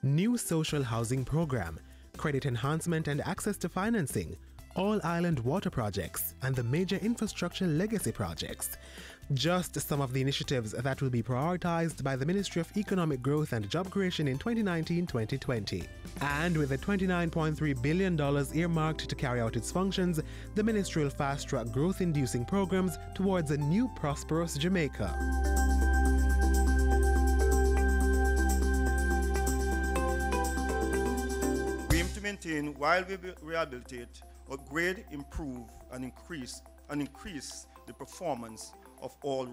new social housing program, credit enhancement and access to financing, all-island water projects, and the major infrastructure legacy projects. Just some of the initiatives that will be prioritized by the Ministry of Economic Growth and Job Creation in 2019-2020. And with the $29.3 billion earmarked to carry out its functions, the ministry will fast-track growth-inducing programs towards a new prosperous Jamaica. We aim to maintain while we rehabilitate, upgrade, improve, and increase the performance of all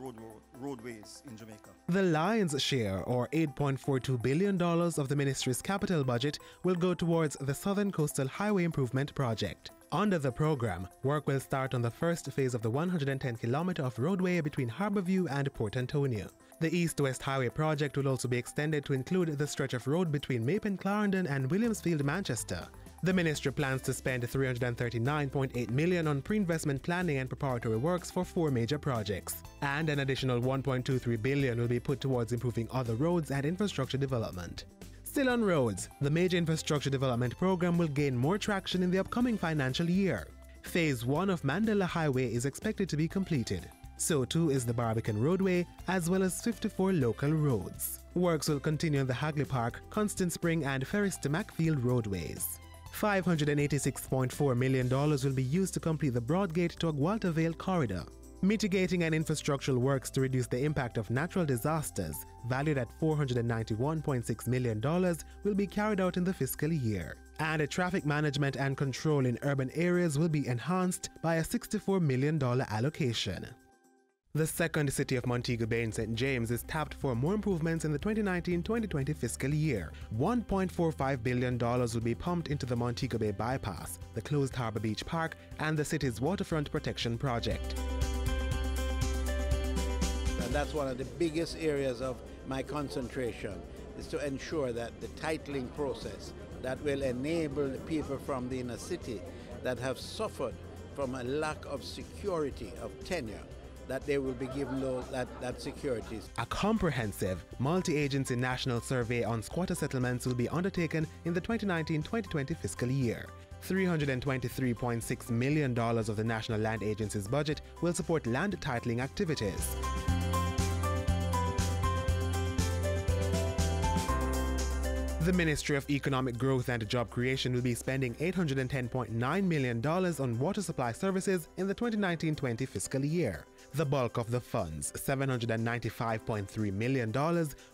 roadways in Jamaica. The lion's share, or $8.42 billion of the ministry's capital budget, will go towards the Southern Coastal Highway Improvement Project. Under the program, work will start on the first phase of the 110-kilometer of roadway between Harborview and Port Antonio. The East-West Highway project will also be extended to include the stretch of road between Mapen Clarendon and Williamsfield, Manchester. The ministry plans to spend $339.8 million on pre-investment planning and preparatory works for 4 major projects, and an additional $1.23 billion will be put towards improving other roads and infrastructure development. Still on roads, the major infrastructure development program will gain more traction in the upcoming financial year. Phase 1 of Mandela Highway is expected to be completed. So too is the Barbican Roadway, as well as 54 local roads. Works will continue on the Hagley Park, Constant Spring and Ferris to Macfield roadways. $586.4 million will be used to complete the Broadgate to Agualtavale corridor. Mitigating and infrastructural works to reduce the impact of natural disasters, valued at $491.6 million, will be carried out in the fiscal year. And traffic management and control in urban areas will be enhanced by a $64 million allocation. The second city of Montego Bay in St. James is tapped for more improvements in the 2019-2020 fiscal year. $1.45 billion will be pumped into the Montego Bay Bypass, the closed Harbour Beach Park, and the city's waterfront protection project. And that's one of the biggest areas of my concentration, is to ensure that the titling process that will enable the people from the inner city that have suffered from a lack of security of tenure, that they will be given that security. A comprehensive, multi-agency national survey on squatter settlements will be undertaken in the 2019-2020 fiscal year. $323.6 million of the National Land Agency's budget will support land titling activities. The Ministry of Economic Growth and Job Creation will be spending $810.9 million on water supply services in the 2019-20 fiscal year. The bulk of the funds, $795.3 million,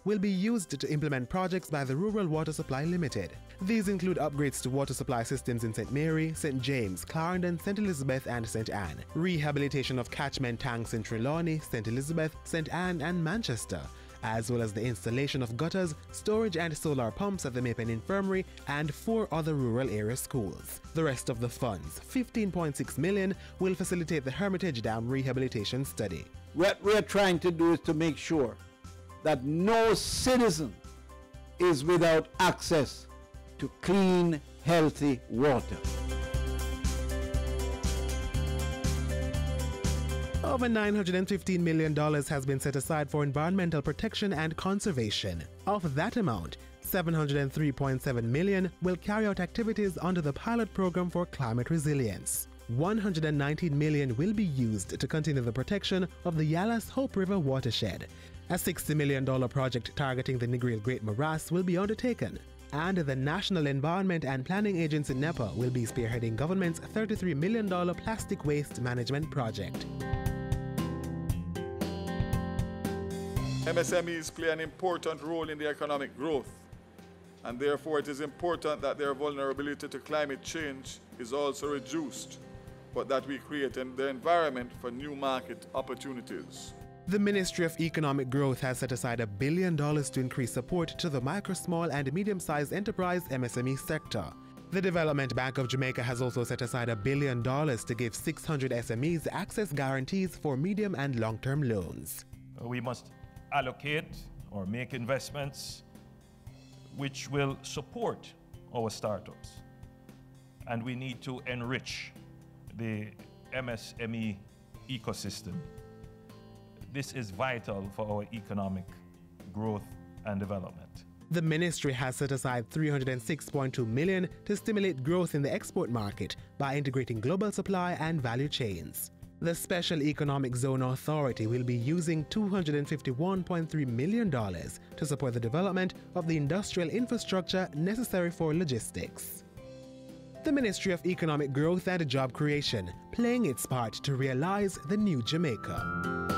will be used to implement projects by the Rural Water Supply Limited. These include upgrades to water supply systems in St. Mary, St. James, Clarendon, St. Elizabeth and St. Anne, rehabilitation of catchment tanks in Trelawney, St. Elizabeth, St. Anne and Manchester, as well as the installation of gutters, storage and solar pumps at the Mapen Infirmary and 4 other rural area schools. The rest of the funds, $15.6 million, will facilitate the Hermitage Dam rehabilitation study. What we're trying to do is to make sure that no citizen is without access to clean, healthy water. Over $915 million has been set aside for environmental protection and conservation. Of that amount, $703.7 million will carry out activities under the pilot program for climate resilience. $119 million will be used to continue the protection of the Yallas Hope River watershed. A $60 million project targeting the Negril Great Morass will be undertaken. And the National Environment and Planning Agency NEPA will be spearheading government's $33 million plastic waste management project. MSMEs play an important role in the economic growth, and therefore it is important that their vulnerability to climate change is also reduced, but that we create the environment for new market opportunities. The Ministry of Economic Growth has set aside $1 billion to increase support to the micro, small and medium-sized enterprise MSME sector. The Development Bank of Jamaica has also set aside $1 billion to give 600 SMEs access guarantees for medium and long-term loans. We must allocate or make investments which will support our startups. And we need to enrich the MSME ecosystem. This is vital for our economic growth and development. The ministry has set aside $306.2 million to stimulate growth in the export market by integrating global supply and value chains. The Special Economic Zone Authority will be using $251.3 million to support the development of the industrial infrastructure necessary for logistics. The Ministry of Economic Growth and Job Creation playing its part to realize the new Jamaica.